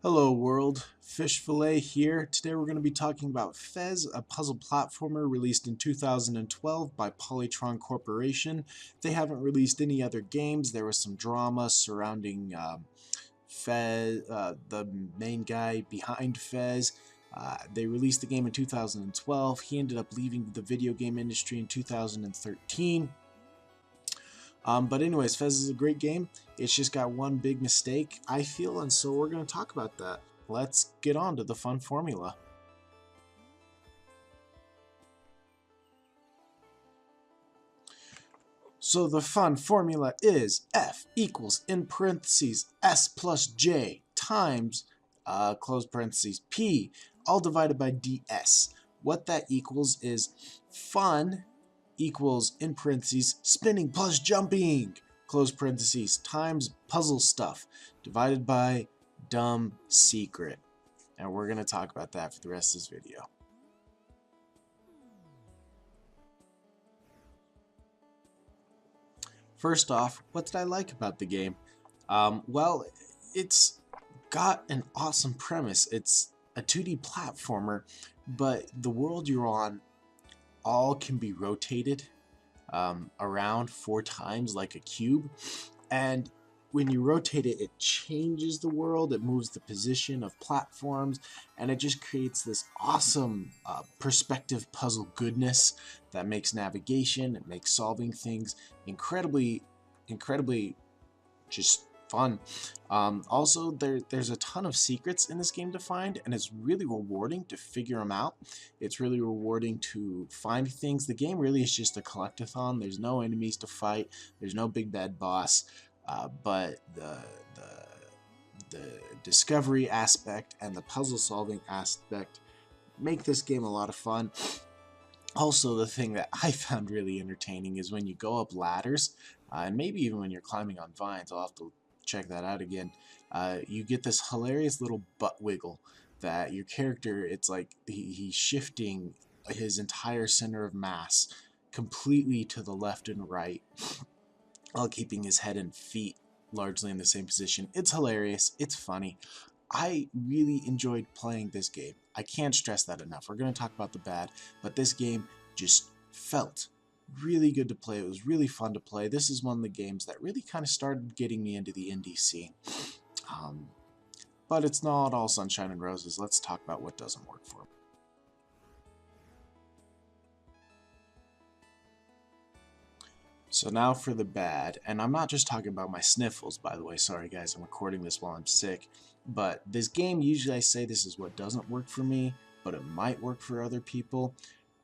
Hello world, Fish Fillet here. Today we're going to be talking about Fez, a puzzle platformer released in 2012 by Polytron Corporation. They haven't released any other games. There was some drama surrounding Fez, the main guy behind Fez. They released the game in 2012. He ended up leaving the video game industry in 2013. But anyways, Fez is a great game. It's just got one big mistake, I feel, and so we're going to talk about that. Let's get on to the fun formula. So the fun formula is F equals, in parentheses, S plus J times, close parentheses, P, all divided by DS. What that equals is fun equals, in parentheses, spinning plus jumping, close parentheses, times puzzle stuff, divided by dumb secret. And we're going to talk about that for the rest of this video. First off, what did I like about the game? Well, it's got an awesome premise. It's a 2D platformer, but the world you're on all can be rotated around 4 times like a cube, and when you rotate it, it changes the world, it moves the position of platforms, and it just creates this awesome perspective puzzle goodness that makes navigation, it makes solving things incredibly just fun. Also, there's a ton of secrets in this game to find, and it's really rewarding to figure them out. It's really rewarding to find things. The game really is just a collectathon. There's no enemies to fight. There's no big bad boss. But the discovery aspect and the puzzle solving aspect make this game a lot of fun. Also, the thing that I found really entertaining is when you go up ladders, and maybe even when you're climbing on vines. I'll have to check that out again. You get this hilarious little butt wiggle that your character, it's like he's shifting his entire center of mass completely to the left and right, while keeping his head and feet largely in the same position. It's hilarious. It's funny. I really enjoyed playing this game. I can't stress that enough. We're going to talk about the bad, but this game just felt really good to play. It was really fun to play. This is one of the games that really kind of started getting me into the indie scene. But it's not all sunshine and roses. Let's talk about what doesn't work for me. So now for the bad, and I'm not just talking about my sniffles, by the way. Sorry guys, I'm recording this while I'm sick. But this game, usually I say this is what doesn't work for me, but it might work for other people.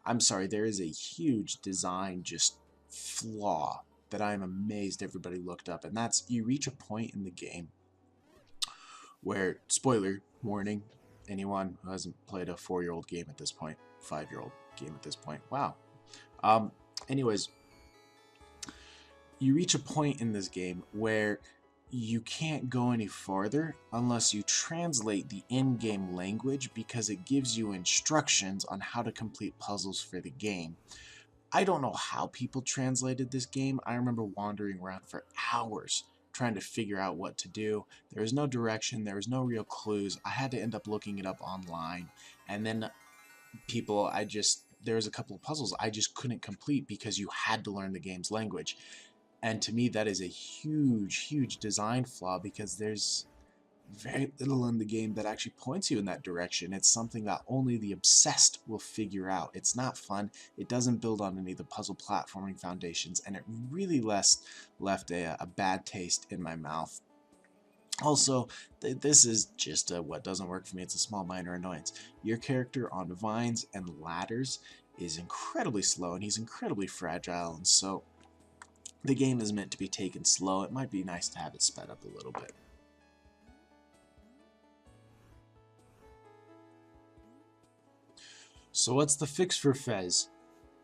I'm sorry, there is a huge design just flaw that I'm amazed everybody looked up, and that's you reach a point in the game where, spoiler warning, anyone who hasn't played a 4-year-old game at this point, 5-year-old game at this point, wow. Anyways, you reach a point in this game where you can't go any farther unless you translate the in-game language, because it gives you instructions on how to complete puzzles for the game. I don't know how people translated this game. I remember wandering around for hours trying to figure out what to do. There was no direction, there was no real clues. I had to end up looking it up online, and then there was a couple of puzzles I just couldn't complete because you had to learn the game's language. And to me, that is a huge design flaw, because there's very little in the game that actually points you in that direction. It's something that only the obsessed will figure out. It's not fun. It doesn't build on any of the puzzle platforming foundations, and it really left a bad taste in my mouth. Also, this is just what doesn't work for me. It's a small minor annoyance. Your character on vines and ladders is incredibly slow, and he's incredibly fragile, and so the game is meant to be taken slow. It might be nice to have it sped up a little bit. So what's the fix for Fez?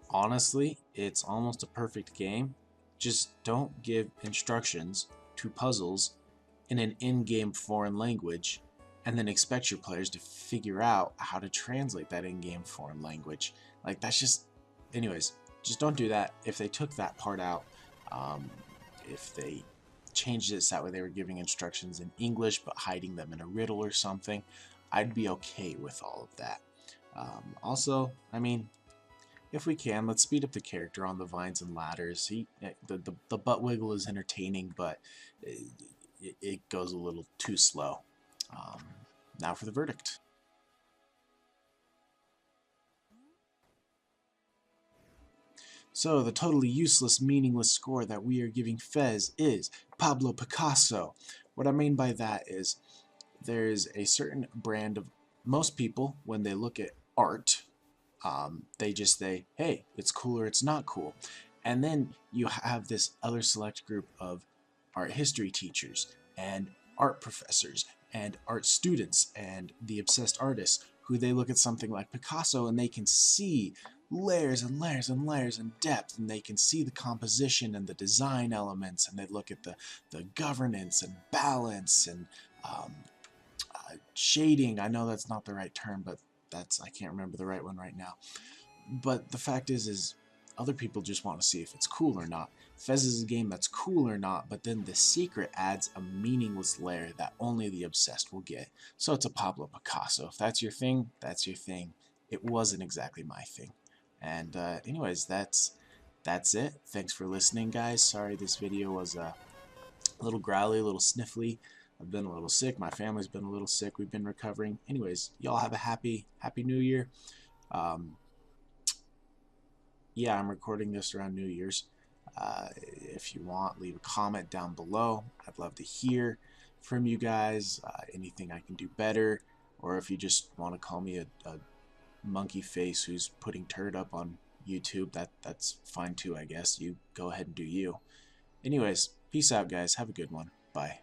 Honestly, it's almost a perfect game. Just don't give instructions to puzzles in an in-game foreign language and then expect your players to figure out how to translate that in-game foreign language. Like, that's just... Anyways, just don't do that. If they took that part out, if they changed it so that way they were giving instructions in English but hiding them in a riddle or something, I'd be okay with all of that. Also, I mean, if we can, let's speed up the character on the vines and ladders. The butt wiggle is entertaining, but it goes a little too slow. Now for the verdict. So the totally useless, meaningless score that we are giving Fez is Pablo Picasso. What I mean by that is there's a certain brand of most people, when they look at art, they just say, hey, it's cool or it's not cool. And then you have this other select group of art history teachers and art professors and art students and the obsessed artists who they look at something like Picasso and they can see layers and layers and layers and depth, and they can see the composition and the design elements, and they look at the governance and balance and shading. I know that's not the right term, but I can't remember the right one right now. But the fact is other people just want to see if it's cool or not. Fez is a game that's cool or not, but then the secret adds a meaningless layer that only the obsessed will get. So it's a Pablo Picasso. If that's your thing, that's your thing. It wasn't exactly my thing. And anyways, that's it. Thanks for listening, guys. Sorry this video was a little growly, a little sniffly. I've been a little sick. My family's been a little sick. We've been recovering. Anyways, y'all have a happy New Year. Yeah, I'm recording this around New Year's. If you want, leave a comment down below. I'd love to hear from you guys. Anything I can do better, or if you just want to call me a monkey face who's putting turd up on YouTube, that's fine too, I guess. You go ahead and do you. Anyways, peace out, guys. Have a good one. Bye.